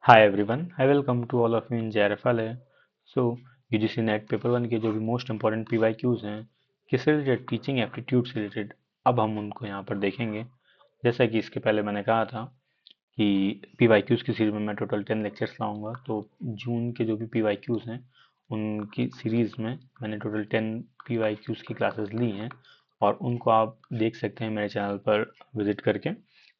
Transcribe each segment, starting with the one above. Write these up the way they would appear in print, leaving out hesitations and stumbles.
Hi everyone, I welcome to all of you in JRFL है। So UGC NET paper one के जो भी most important PYQs हैं, किससे रिलेटेड, टीचिंग एप्टीट्यूड से रिलेटेड, अब हम उनको यहाँ पर देखेंगे। जैसा कि इसके पहले मैंने कहा था कि पीवाईक्यूज की सीरीज में मैं टोटल 10 लेक्चर्स लाऊंगा। तो जून के जो भी पीवाईक्यूज हैं उनकी सीरीज में मैंने टोटल 10 पीवाईक्यूज की क्लासेस ली हैं, और उनको आप देख सकते हैं मेरे चैनल पर विजिट करके।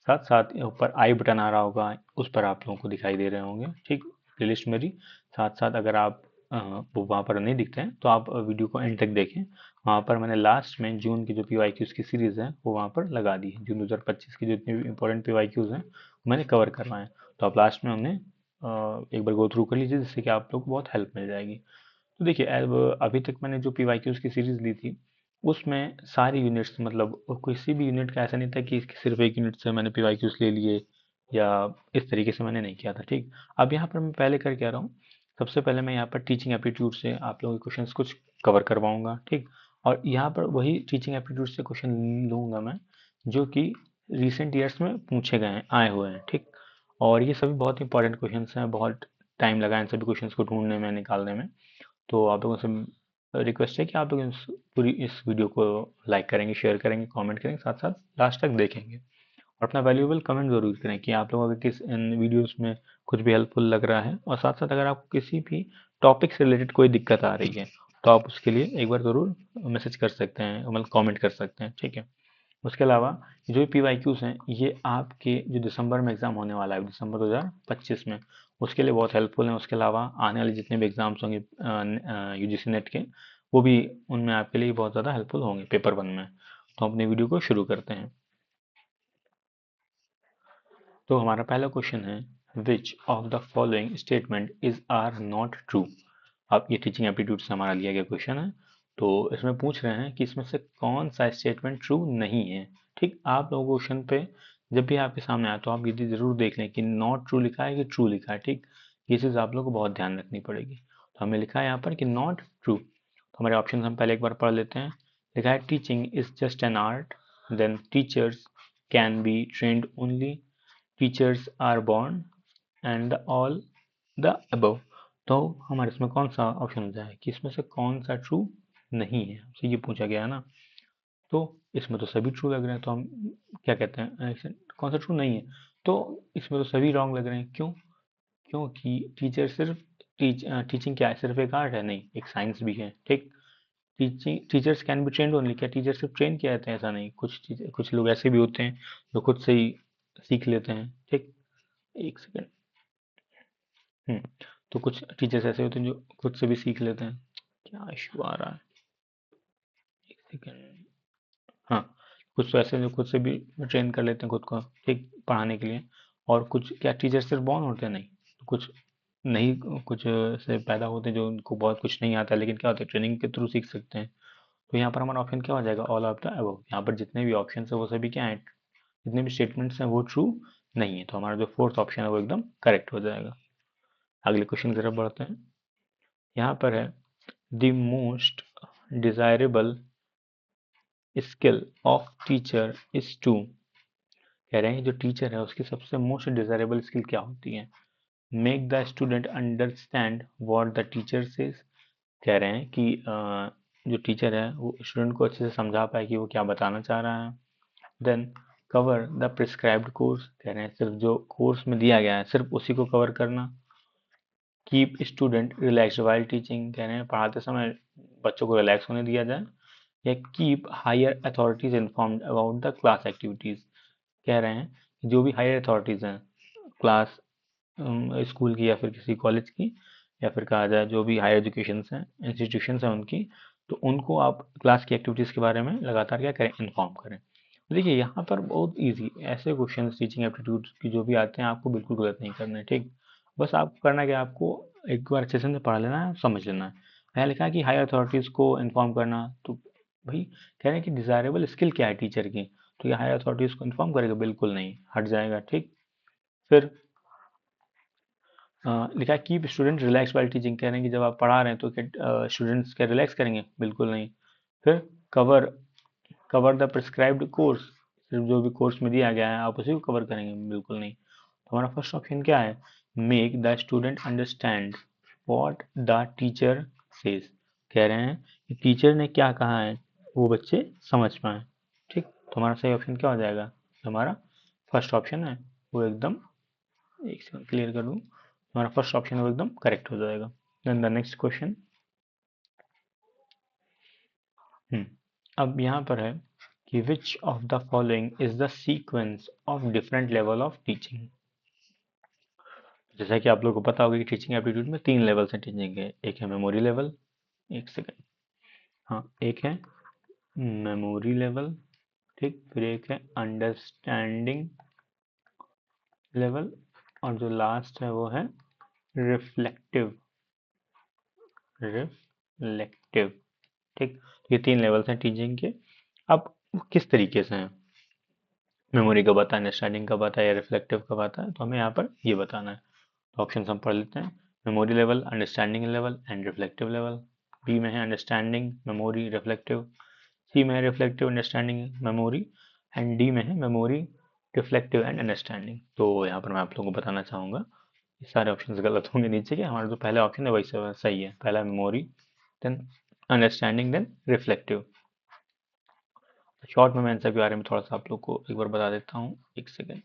साथ साथ ऊपर आई बटन आ रहा होगा, उस पर आप लोगों को दिखाई दे रहे होंगे, ठीक, प्लेलिस्ट मेरी। साथ साथ अगर आप वो वहाँ पर नहीं दिखते हैं तो आप वीडियो को एंड तक देखें। वहाँ पर मैंने लास्ट में जून की जो पीवाईक्यूज की सीरीज है वो वहाँ पर लगा दी है। जून 2025 की जितने भी इंपॉर्टेंट पीवाईक्यूज हैं मैंने कवर करवाए हैं। तो आप लास्ट में उन्हें एक बार गो थ्रू कर लीजिए, जिससे कि आप लोग को बहुत हेल्प मिल जाएगी। तो देखिए, अब अभी तक मैंने जो पीवाईक्यूज की सीरीज ली थी उसमें सारी यूनिट्स, मतलब किसी भी यूनिट का ऐसा नहीं था कि सिर्फ एक यूनिट से मैंने पीवाईक्यूज ले लिए, या इस तरीके से मैंने नहीं किया था, ठीक। अब यहाँ पर मैं पहले कर क्या रहा हूँ, सबसे पहले मैं यहाँ पर टीचिंग एप्टीट्यूड से आप लोगों के क्वेश्चंस कुछ कवर करवाऊंगा, ठीक। और यहाँ पर वही टीचिंग एप्टीट्यूड से क्वेश्चन लूंगा मैं जो कि रिसेंट ईयर्स में पूछे गए हैं, आए हुए हैं, ठीक। और ये सभी बहुत इंपॉर्टेंट क्वेश्चंस हैं, बहुत टाइम लगा इन सभी क्वेश्चंस को ढूंढने में, निकालने में। तो आप लोगों से रिक्वेस्ट है कि आप लोग पूरी इस वीडियो को लाइक करेंगे, शेयर करेंगे, कमेंट करेंगे, साथ साथ लास्ट तक देखेंगे। और अपना वैल्यूएबल कमेंट जरूर करें कि आप लोगों को किस इन वीडियोस में कुछ भी हेल्पफुल लग रहा है। और साथ साथ अगर आपको किसी भी टॉपिक से रिलेटेड कोई दिक्कत आ रही है तो आप उसके लिए एक बार ज़रूर मैसेज कर सकते हैं, मतलब कमेंट कर सकते हैं, ठीक है। उसके अलावा जो पी वाई क्यूज हैं ये आपके जो दिसंबर में एग्जाम होने वाला है, दिसंबर 2025 में, उसके लिए बहुत हेल्पफुल हैं। उसके अलावा आने वाले जितने भी एग्जाम्स होंगे यूजीसी नेट के, वो भी उनमें आपके लिए बहुत ज़्यादा हेल्पफुल होंगे पेपर वन में। तो हम अपनी वीडियो को शुरू करते हैं। तो हमारा पहला क्वेश्चन है, which of the following statement is are not true. अब ये टीचिंग एप्टीट्यूड से हमारा लिया गया क्वेश्चन है। तो इसमें पूछ रहे हैं कि इसमें से कौन सा स्टेटमेंट ट्रू नहीं है, ठीक। आप लोगों को क्वेश्चन पे जब भी आपके सामने आए तो आप ये जरूर देख लें कि नॉट ट्रू लिखा है कि ट्रू लिखा है, ठीक। ये चीज़ आप लोगों को बहुत ध्यान रखनी पड़ेगी। तो हमें लिखा है यहाँ पर कि नॉट ट्रू। तो हमारे ऑप्शन हम पहले एक बार पढ़ लेते हैं। लिखा है, teaching is just an art, then teachers can be trained only, teachers are born and all the above। तो हमारे इसमें कौन सा ऑप्शन हो जाए कि इसमें से कौन सा ट्रू नहीं है, हमसे ये पूछा गया है ना। तो इसमें तो सभी ट्रू लग रहे हैं, तो हम क्या कहते हैं, कौन सा ट्रू नहीं है। तो इसमें तो सभी रॉन्ग लग रहे हैं, क्यों? क्योंकि टीचर सिर्फ टीचिंग क्या है, सिर्फ एक आर्ट है? नहीं, एक साइंस भी है, ठीक। Teaching teachers can be trained only, क्या टीचर सिर्फ ट्रेन किया जाते हैं? ऐसा नहीं, कुछ लोग ऐसे भी होते हैं जो खुद से ही सीख लेते हैं, ठीक। एक सेकेंड। हम्म। तो कुछ टीचर्स ऐसे होते हैं जो खुद से भी सीख लेते हैं। क्या इशू आ रहा है, एक सेकेंड। हाँ, कुछ तो ऐसे हैं जो खुद से भी ट्रेन कर लेते हैं खुद को, ठीक, पढ़ाने के लिए। और कुछ क्या टीचर सिर्फ बॉर्न होते हैं? नहीं, कुछ नहीं, कुछ से पैदा होते हैं जो उनको बहुत कुछ नहीं आता है, लेकिन क्या होता है, ट्रेनिंग के थ्रू सीख सकते हैं। तो यहाँ पर हमारा ऑप्शन क्या हो जाएगा, ऑल ऑफ द अबव। यहाँ पर जितने भी ऑप्शन है वो सभी क्या है, जितने भी स्टेटमेंट्स हैं वो ट्रू नहीं है। तो हमारा जो फोर्थ ऑप्शन है वो एकदम करेक्ट हो जाएगा। अगले क्वेश्चन की तरफ बढ़ते हैं। यहाँ पर है, the most desirable skill of teacher is to. कह रहे हैं जो टीचर है उसकी सबसे मोस्ट डिजायरेबल स्किल क्या होती है? Make the student understand what the teacher says. कह रहे हैं कि जो टीचर है वो स्टूडेंट को अच्छे से समझा पाए कि वो क्या बताना चाह रहा है। Then cover the prescribed course. कह रहे हैं सिर्फ जो कोर्स में दिया गया है सिर्फ उसी को कवर करना। Keep student relax while teaching. कह रहे हैं पढ़ाते समय बच्चों को रिलैक्स होने दिया जाए। या keep higher authorities informed about the class activities. कह रहे हैं कि जो भी हायर अथॉरिटीज हैं क्लास, स्कूल की या फिर किसी कॉलेज की, या फिर कहा जाए जो भी हायर एजुकेशन हैं, इंस्टीट्यूशन हैं उनकी, तो उनको आप क्लास की एक्टिविटीज़ के बारे में लगातार क्या करें, इन्फॉर्म करें। तो देखिए यहाँ पर बहुत इजी ऐसे क्वेश्चन टीचिंग एप्टीट्यूड की जो भी आते हैं आपको बिल्कुल गलत नहीं करना है, ठीक। बस आपको करना है कि आपको एक बार अच्छे से पढ़ लेना है, समझ लेना है। यहाँ लिखा है कि हायर अथॉरिटीज़ को इन्फॉर्म करना, तो भाई कह रहे हैं कि डिजायरेबल स्किल क्या है टीचर की, तो ये हायर अथॉरिटीज़ को इन्फॉर्म करेगा? बिल्कुल नहीं, हट जाएगा, ठीक। फिर लिखा है keep student relax while teaching. कह रहे हैं कि जब आप पढ़ा रहे हैं तो क्या स्टूडेंट्स क्या रिलैक्स करेंगे? बिल्कुल नहीं। फिर cover cover the prescribed course. सिर्फ जो भी कोर्स में दिया गया है आप उसी को कवर करेंगे? बिल्कुल नहीं। तो हमारा फर्स्ट ऑप्शन क्या है, make the student understand what the teacher says. कह रहे हैं कि टीचर ने क्या कहा है वो बच्चे समझ पाए। ठीक, तो हमारा सही ऑप्शन क्या हो जाएगा? हमारा फर्स्ट ऑप्शन है वो एकदम, एक सेकंड क्लियर कर दूं, हमारा फर्स्ट ऑप्शन है वो एकदम करेक्ट हो जाएगा। Then the next question. अब यहाँ पर है कि which of the following is the sequence of different level of teaching. जैसा कि आप लोगों को पता होगा कि टीचिंग एप्टीट्यूड में 3 लेवल्स हैं टीचिंग के। एक है मेमोरी लेवल, एक सेकेंड, हाँ एक है मेमोरी लेवल, ठीक, फिर एक है अंडरस्टैंडिंग लेवल, और जो लास्ट है वो है रिफ्लेक्टिव, रिफ्लेक्टिव। ठीक, ये 3 लेवल्स हैं टीचिंग के। अब किस तरीके से हैं, मेमोरी का बताया, अंडरस्टैंडिंग का बताया या रिफ्लेक्टिव का बताया, तो हमें यहाँ पर ये बताना है। तो ऑप्शन हम पढ़ लेते हैं। Memory level, understanding level and reflective level. B में है अंडरस्टैंडिंग, मेमोरी, रिफ्लेक्टिव। सी में है reflective, understanding, memory. And D में है मेमोरी, रिफ्लेक्टिव एंड अंडरस्टैंडिंग। तो यहाँ पर मैं आप लोगों को बताना चाहूँगा ये सारे ऑप्शन गलत होंगे नीचे के। हमारा जो पहला ऑप्शन है वही सही है, पहला memory, then understanding, then reflective. Short में मैं आंसर के बारे में थोड़ा सा आप लोग को एक बार बता देता हूँ, एक सेकेंड।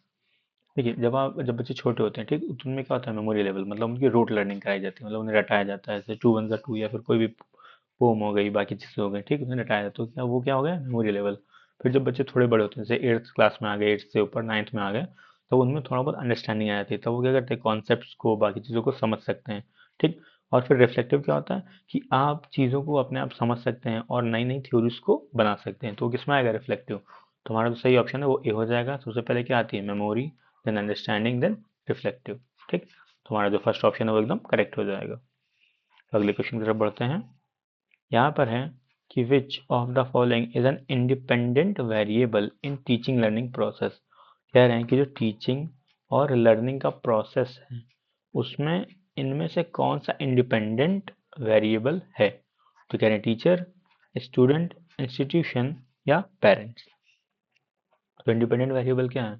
देखिए, जब बच्चे छोटे होते हैं, ठीक, तो उनमें क्या होता है मेमोरी लेवल, मतलब उनकी रूट लर्निंग कराई जाती है, मतलब उन्हें रटाया जाता है, जैसे 2 1 2 या फिर कोई भी पोम हो गई, बाकी चीज़ें हो गई, ठीक, उन्हें रटाया जाता है। तो क्या वो क्या हो गया, मेमोरी लेवल। फिर जब बच्चे थोड़े बड़े होते हैं, जैसे 8th क्लास में आ गए, 8th से ऊपर 9th में आ गए, तो उनमें थोड़ा बहुत अंडरस्टैंडिंग आ जाती है, तब वो क्या करते हैं, कॉन्सेप्ट्स को, बाकी चीज़ों को समझ सकते हैं। ठीक, और फिर रिफ्लेक्टिव क्या होता है कि आप चीज़ों को अपने आप समझ सकते हैं और नई नई थ्योरीज को बना सकते हैं। तो किस में आएगा, रिफ्लेक्टिव। तो हमारा जो सही ऑप्शन है वो ए हो जाएगा। सबसे पहले क्या आती है, memory, then understanding, then reflective. ठीक, तो हमारा जो फर्स्ट ऑप्शन है वो एकदम करेक्ट हो जाएगा। तो अगले क्वेश्चन की तरफ बढ़ते हैं। यहाँ पर है कि which of the following is an independent variable in teaching learning process. कह रहे हैं कि जो टीचिंग और लर्निंग का प्रोसेस है उसमें इनमें से कौन सा इंडिपेंडेंट वेरिएबल है। तो कह रहे हैं टीचर, स्टूडेंट, इंस्टीट्यूशन या पेरेंट्स। तो इंडिपेंडेंट वेरिएबल क्या है?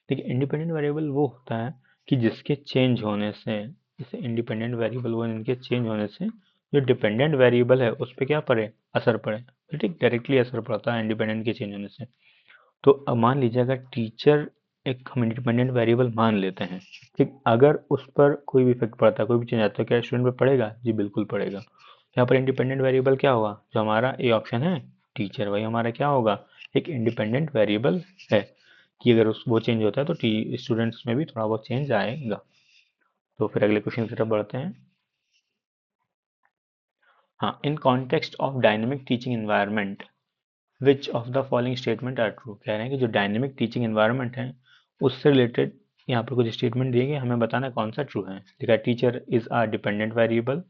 देखिए, इंडिपेंडेंट वेरिएबल वो होता है कि जिसके चेंज होने से, जैसे इंडिपेंडेंट वेरिएबल वो इनके चेंज होने से जो डिपेंडेंट वेरिएबल है उस पर क्या पड़े, असर पड़े। ठीक, डायरेक्टली असर पड़ता है इंडिपेंडेंट के चेंज होने से। तो अब मान लीजिए अगर टीचर एक हम इंडिपेंडेंट वेरिएबल मान लेते हैं, ठीक, अगर उस पर कोई भी इफेक्ट पड़ता है, कोई भी चेंज आता है, क्या स्टूडेंट पर पड़ेगा? जी बिल्कुल पड़ेगा। यहाँ पर इंडिपेंडेंट वेरिएबल क्या होगा, जो हमारा ए ऑप्शन है टीचर, वही हमारा क्या होगा, एक इंडिपेंडेंट वेरिएबल है कि अगर उस वो चेंज होता है तो स्टूडेंट्स में भी थोड़ा बहुत चेंज आएगा। तो फिर अगले क्वेश्चन की तरफ बढ़ते हैं। हाँ, in context of dynamic teaching environment which of the following statement are true. कह रहे हैं कि जो डायनेमिक टीचिंग एनवायरनमेंट है उससे रिलेटेड यहाँ पर कुछ स्टेटमेंट दिए गए, हमें बताना कौन सा ट्रू है। देखा, teacher is a dependent variable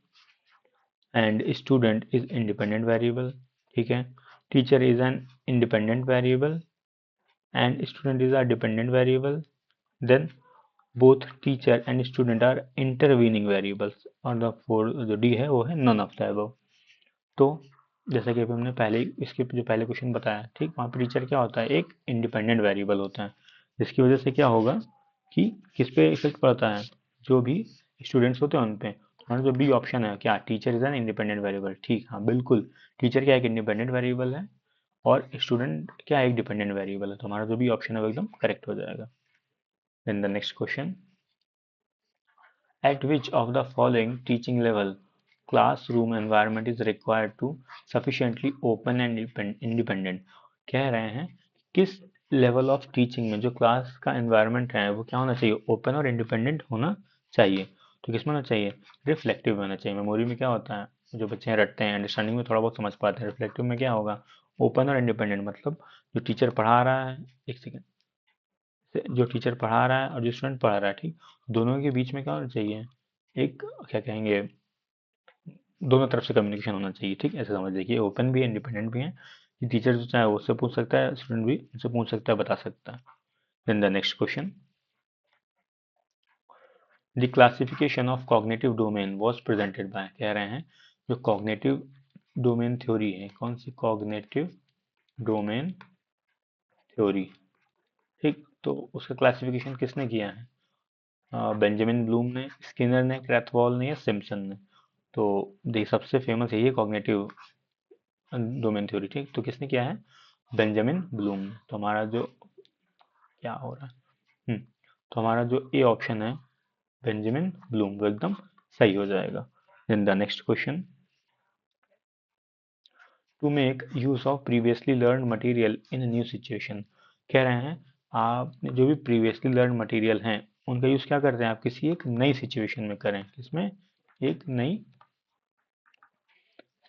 and student is independent variable. ठीक है, teacher is an independent variable and student is a dependent variable, then both teacher and student are intervening variables, और द फोर जो D है वो है none of the above. तो जैसा कि अभी हमने पहले इसके जो पहले क्वेश्चन बताया, ठीक, वहाँ पे टीचर क्या होता है, एक इंडिपेंडेंट वेरिएबल होता है, जिसकी वजह से क्या होगा कि किस पे इफेक्ट पड़ता है, जो भी स्टूडेंट्स होते हैं उन पे। हमारा जो बी ऑप्शन है, क्या teacher is an independent variable, ठीक, हाँ बिल्कुल, टीचर क्या एक इंडिपेंडेंट वेरिएबल है और स्टूडेंट क्या एक डिपेंडेंट वेरिएबल है। तो हमारा जो बी ऑप्शन है वो एकदम करेक्ट हो जाएगा। Then the next question, at which of the following teaching level classroom environment is required to sufficiently open and independent। कह रहे हैं किस लेवल ऑफ टीचिंग में जो क्लास का एनवायरनमेंट है वो क्या होना चाहिए, ओपन और इंडिपेंडेंट होना चाहिए। तो किस में होना चाहिए, रिफ्लेक्टिव होना चाहिए। मेमोरी में क्या होता है, जो बच्चे रटते हैं, अंडरस्टैंडिंग में थोड़ा बहुत समझ पाते हैं। रिफ्लेक्टिव में क्या होगा, ओपन और इंडिपेंडेंट, मतलब जो टीचर पढ़ा रहा है, एक सेकेंड, जो टीचर पढ़ा रहा है और जो स्टूडेंट पढ़ा रहा है, ठीक, दोनों के बीच में क्या होना चाहिए, एक क्या कहेंगे, दोनों तरफ से कम्युनिकेशन होना चाहिए। ठीक, ऐसे समझ लीजिए ओपन भी है, इंडिपेंडेंट भी है, कि टीचर जो चाहे वो उससे पूछ सकता है, स्टूडेंट भी उससे पूछ सकता है, बता सकता है। Then the next question, the classification of cognitive domain was presented by. कह रहे हैं जो कॉग्निटिव डोमेन थ्योरी है, कौन सी, कॉग्निटिव डोमेन थ्योरी, ठीक, तो उसका क्लासिफिकेशन किसने किया है, बेंजामिन ब्लूम ने, स्किनर ने, क्रैथवॉल ने या सिम्पसन ने। तो देखिए सबसे फेमस यही है कॉग्निटिव डोमेन थ्योरी, ठीक। तो किसने किया है? बेंजामिन ब्लूम ने। तो हमारा जो क्या हो रहा है, तो हमारा जो ए ऑप्शन है बेंजामिन ब्लूम वो एकदम सही हो जाएगा। Then the next question, to make use of previously learn material in new situation. कह रहे हैं आपने जो भी प्रीवियसली लर्न मटेरियल हैं उनका यूज क्या करते हैं आप किसी एक नई सिचुएशन में करें, किसमें? एक नई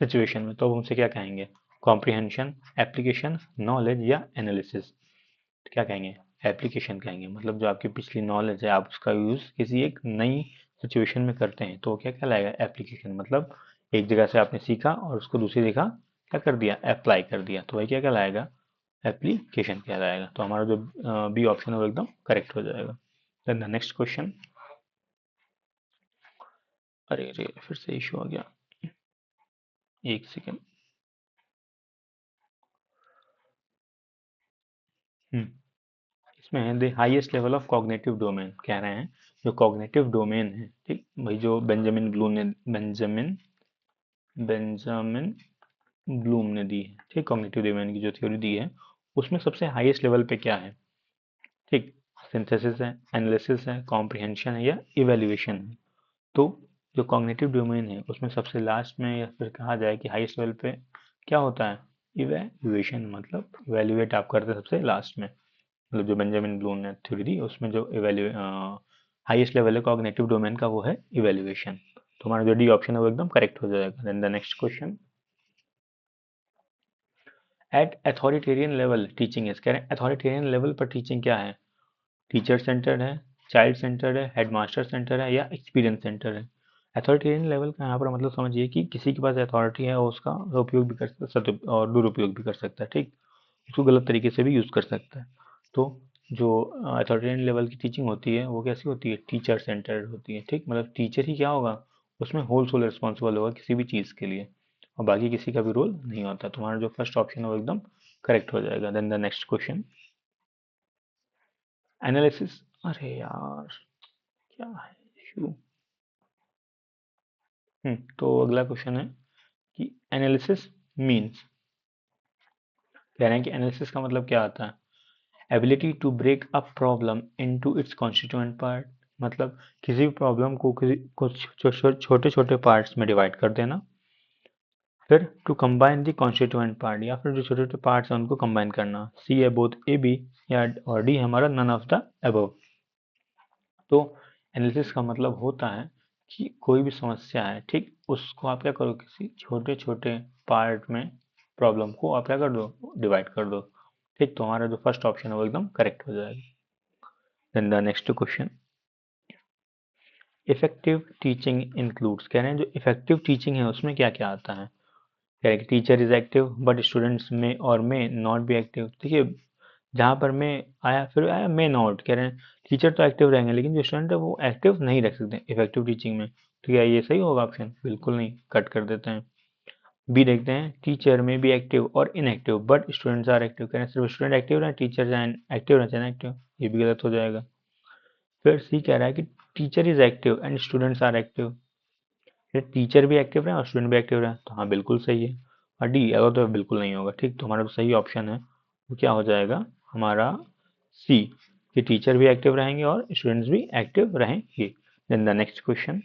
सिचुएशन में। तो हमसे क्या कहेंगे? कॉम्प्रिहेंशन, एप्लीकेशन, नॉलेज या एनालिसिस। तो क्या कहेंगे? एप्लीकेशन कहेंगे। मतलब जो आपकी पिछली नॉलेज है आप उसका यूज किसी एक नई सिचुएशन में करते हैं तो क्या कहलाएगा? एप्लीकेशन। मतलब एक जगह से आपने सीखा और उसको दूसरी जगह क्या कर दिया? अप्लाई कर दिया, तो वही क्या कहलाएगा? एप्लीकेशन कहलाएगा। तो हमारा जो बी ऑप्शन है वो एकदम करेक्ट हो जाएगा। देन द नेक्स्ट क्वेश्चन, अरे अरे फिर से इशू आ गया, एक सेकेंड। इसमें है the highest level of cognitive domain. कह रहे हैं जो कॉग्निटिव डोमेन है, ठीक भाई, जो बेंजामिन ब्लूम ने दी है, ठीक, कॉग्निटिव डोमेन की जो थ्योरी दी है उसमें सबसे हाईएस्ट लेवल पे क्या है, ठीक? सिंथेसिस है, एनालिसिस है, कॉम्प्रिहेंशन है या इवेल्युएशन है। तो जो कॉग्निटिव डोमेन है उसमें सबसे लास्ट में या फिर कहा जाए कि हाईएस्ट लेवल पे क्या होता है? इवेल्युएशन। मतलब इवेल्युएट आप करते हैं सबसे लास्ट में। मतलब जो बेंजामिन ब्लूम ने थ्योरी दी उसमें जो हाईएस्ट लेवल है कॉग्निटिव डोमेन का वो है इवेल्युएशन। तो हमारा जो डी ऑप्शन है वो एकदम करेक्ट हो जाएगा। Then the next question, at authoritarian level teaching is. कह रहे हैं अथॉरिटेरियन लेवल पर टीचिंग क्या है? टीचर सेंटर्ड है, चाइल्ड सेंटर्ड है, हेडमास्टर सेंटर है या एक्सपीरियंस सेंटर है। अथॉरिटेरियन लेवल का यहाँ पर मतलब समझिए कि किसी के पास अथॉरिटी है और उसका उपयोग भी कर सकता है और दुरुपयोग भी कर सकता है, ठीक। उसको गलत तरीके से भी यूज कर सकता है। तो जो अथॉरिटेरियन लेवल की टीचिंग होती है वो कैसी होती है? टीचर सेंटर्ड होती है, ठीक। मतलब टीचर ही क्या होगा? उसमें होल सोल रिस्पॉन्सिबल होगा किसी भी चीज़ के लिए और बाकी किसी का भी रोल नहीं होता। तुम्हारा जो फर्स्ट ऑप्शन है वो एकदम करेक्ट हो जाएगा। Then the next question, analysis. अरे यार क्या है इशू। तो अगला क्वेश्चन है कि एनालिसिस मीन्स। कह रहे हैं कि एनालिसिस का मतलब क्या आता है? Ability to break a problem into its constituent part. मतलब किसी भी प्रॉब्लम को किसी कुछ छोटे छोटे पार्ट्स में डिवाइड कर देना, फिर to combine the constituent part, या फिर जो छोटे छोटे पार्ट्स हैं उनको कंबाइन करना। सी है बोथ ए बी या और डी हमारा नन ऑफ द अबव। तो एनालिसिस का मतलब होता है कि कोई भी समस्या है, ठीक, उसको आप क्या करो किसी छोटे छोटे पार्ट में प्रॉब्लम को आप क्या कर दो? डिवाइड कर दो, ठीक। तो हमारा जो फर्स्ट ऑप्शन है वो एकदम करेक्ट हो जाएगा। Then the next question, effective teaching includes. कह रहे हैं जो इफेक्टिव टीचिंग है उसमें क्या क्या आता है? कह रहे हैं कि teacher is active but students में और में नॉट बी एक्टिव। देखिए जहाँ पर मैं आया फिर आया मे नॉट। कह रहे हैं टीचर तो एक्टिव रहेंगे लेकिन जो स्टूडेंट है वो एक्टिव नहीं रख सकते इफेक्टिव टीचिंग में। तो क्या ये सही होगा ऑप्शन? बिल्कुल नहीं, कट कर देते हैं। बी देखते हैं, टीचर में बी एक्टिव और inactive but students are active. कह रहे हैं सिर्फ स्टूडेंट एक्टिव रहे, टीचर चाहे एक्टिव रहे चाहे एक्टिव, ये भी गलत हो जाएगा। फिर सी कह रहा है कि teacher is active and students are active. Teacher भी एक्टिव रहे और स्टूडेंट भी एक्टिव रहे, तो हाँ बिल्कुल सही है। और डी अगर तो बिल्कुल नहीं होगा, ठीक। तो हमारा जो सही ऑप्शन है वो क्या हो जाएगा? हमारा सी, कि टीचर भी एक्टिव रहेंगे और स्टूडेंट्स भी एक्टिव रहेंगे। Then the next question,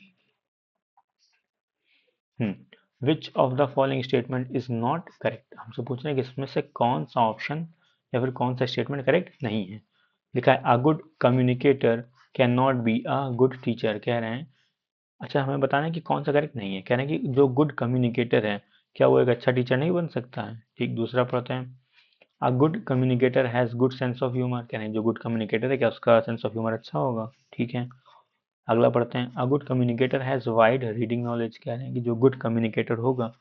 which of the following statement is not correct. हमसे पूछ रहे हैं कि इसमें से कौन सा ऑप्शन या फिर कौन सा स्टेटमेंट करेक्ट नहीं है। लिखा है a good communicator can not be a good teacher. कह रहे हैं अच्छा हमें बताना है कि कौन सा करेक्ट नहीं है। कह रहे हैं कि जो गुड कम्युनिकेटर है क्या वो एक अच्छा टीचर नहीं बन सकता है, ठीक। दूसरा पढ़ते हैं, a good communicator has good sense of humour. कह रहे हैं जो गुड कम्युनिकेटर है क्या उसका सेंस ऑफ ह्यूमर अच्छा होगा, ठीक है। अगला पढ़ते हैं, a good communicator has wide reading knowledge. कह रहे हैं कि जो गुड कम्युनिकेटर होगा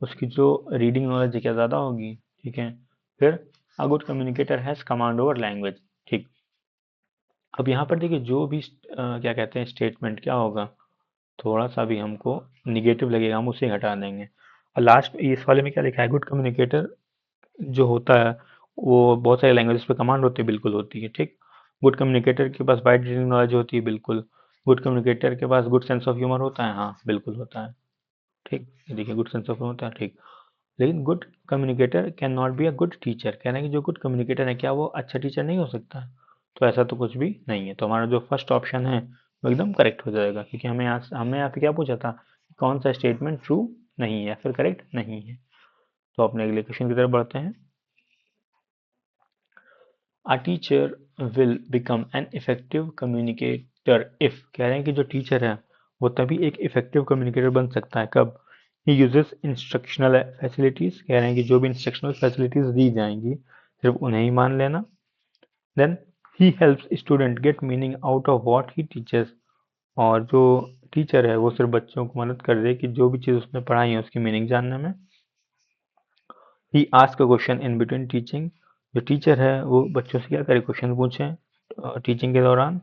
उसकी जो रीडिंग नॉलेज है क्या ज़्यादा होगी, ठीक है। फिर a good communicator has command over language, ठीक। अब यहाँ पर देखिए जो भी क्या कहते हैं स्टेटमेंट क्या होगा, थोड़ा सा भी हमको निगेटिव लगेगा हम उसे हटा देंगे। और लास्ट इस वाले में क्या लिखा है? गुड कम्युनिकेटर जो होता है वो बहुत सारे लैंग्वेजेस पे कमांड होती है, बिल्कुल होती है, ठीक। गुड कम्युनिकेटर के पास वाइड रीडिंग नॉलेज होती है, बिल्कुल। गुड कम्युनिकेटर के पास गुड सेंस ऑफ ह्यूमर होता है, हाँ बिल्कुल होता है। ठीक, ये देखिए गुड सेंस ऑफ ह्यूमर होता है, ठीक। लेकिन good communicator can not be a good teacher, कह रहे हैं कि जो गुड कम्युनिकेटर है क्या वो अच्छा टीचर नहीं हो सकता? तो ऐसा तो कुछ भी नहीं है। तो हमारा जो फर्स्ट ऑप्शन है वो एकदम करेक्ट हो जाएगा, क्योंकि हमें यहाँ पे क्या पूछा था, कौन सा स्टेटमेंट ट्रू नहीं है या फिर करेक्ट नहीं है। तो अपने अगले क्वेश्चन की तरफ बढ़ते हैं। A teacher will become an effective communicator if, कह रहे हैं कि जो टीचर है वो तभी एक इफेक्टिव कम्युनिकेटर बन सकता है, कब? ही यूजेस इंस्ट्रक्शनल फैसिलिटीज, कह रहे हैं कि जो भी इंस्ट्रक्शनल फैसिलिटीज दी जाएंगी सिर्फ उन्हें ही मान लेना। Then he helps student get meaning out of what he teachers, और जो टीचर है वो सिर्फ बच्चों को मदद कर दे कि जो भी चीज़ उसने पढ़ाई है उसकी मीनिंग जानने में। He ask a question in between teaching, जो टीचर है वो बच्चों से क्या करे, क्वेश्चन पूछे टीचिंग के दौरान।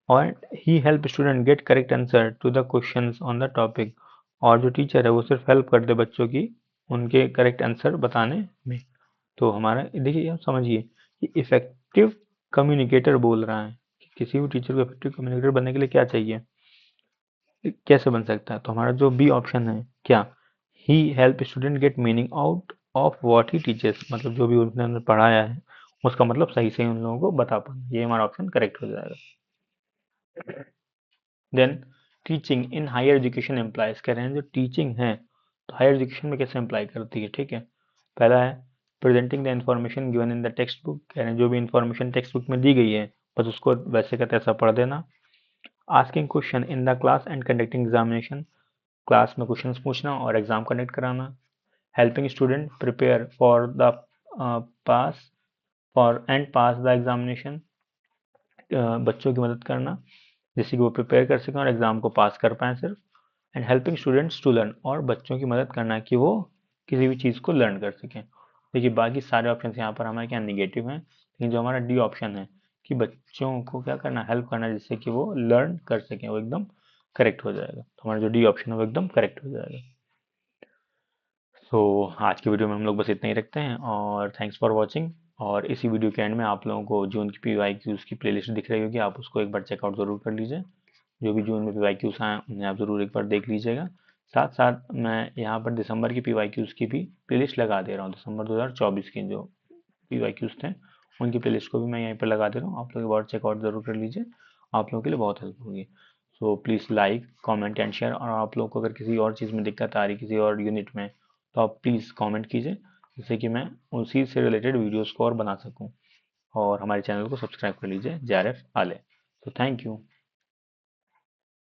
और he help student get correct answer to the questions on the topic, और जो टीचर है वो सिर्फ हेल्प कर दे बच्चों की उनके करेक्ट आंसर बताने में। तो हमारा देखिए, आप समझिए कि इफेक्टिव कम्युनिकेटर बोल रहा है कि किसी भी टीचर को इफेक्टिव कम्युनिकेटर बनने के लिए क्या चाहिए, कैसे बन सकता है? तो हमारा जो बी ऑप्शन है क्या, he help student get meaning out of what he teachers, मतलब जो भी उन्होंने पढ़ाया है उसका मतलब सही से उन लोगों को बता पाना, ये हमारा ऑप्शन करेक्ट हो जाएगा। Then teaching in higher education employs, कह रहे हैं जो टीचिंग है तो हायर एजुकेशन में कैसे अप्लाई करती है, ठीक है। पहला है presenting the information given in the text book, कह रहे हैं जो भी इंफॉर्मेशन टेक्स्ट बुक में दी गई है बस उसको वैसे का तैसा पढ़ देना। Asking question in the class and conducting examination, class में क्वेश्चन पूछना और एग्जाम कंडक्ट कराना। Helping student prepare for the pass for and pass the examination, बच्चों की मदद करना जिससे कि वो प्रिपेयर कर सकें और एग्जाम को पास कर पाएँ सिर्फ। And helping students to learn, और बच्चों की मदद करना कि वो किसी भी चीज़ को लर्न कर सकें। देखिए बाकी सारे ऑप्शन यहाँ पर हमारे क्या निगेटिव हैं, लेकिन जो हमारा डी ऑप्शन है कि बच्चों को क्या करना, हेल्प करना जिससे कि वो लर्न कर सकें, वो एकदम करेक्ट हो जाएगा। तो हमारा जो डी ऑप्शन है वो एकदम करेक्ट हो जाएगा। सो आज की वीडियो में हम लोग बस इतना ही रखते हैं और थैंक्स फॉर वॉचिंग। और इसी वीडियो के एंड में आप लोगों को जून की PYQs की प्लेलिस्ट दिख रही होगी, आप उसको एक बार चेकआउट ज़रूर कर लीजिए। जो भी जून में PYQs आए उन्हें आप ज़रूर एक बार देख लीजिएगा। साथ साथ मैं यहाँ पर दिसंबर की PYQs की भी प्लेलिस्ट लगा दे रहा हूँ, दिसंबर 2024 की जो PYQs थे उनकी प्लेलिस्ट को भी मैं यहीं पर लगा दे रहा हूँ, आप लोग एक बार चेकआउट ज़रूर कर लीजिए, आप लोगों के लिए बहुत हेल्प होगी। So please like comment and share, और आप लोग को अगर किसी और चीज़ में दिक्कत आ रही किसी और यूनिट में तो आप प्लीज़ कमेंट कीजिए, जिससे कि मैं उसी से रिलेटेड वीडियोस को और बना सकूं। और हमारे चैनल को सब्सक्राइब कर लीजिए JRF आले। तो थैंक यू।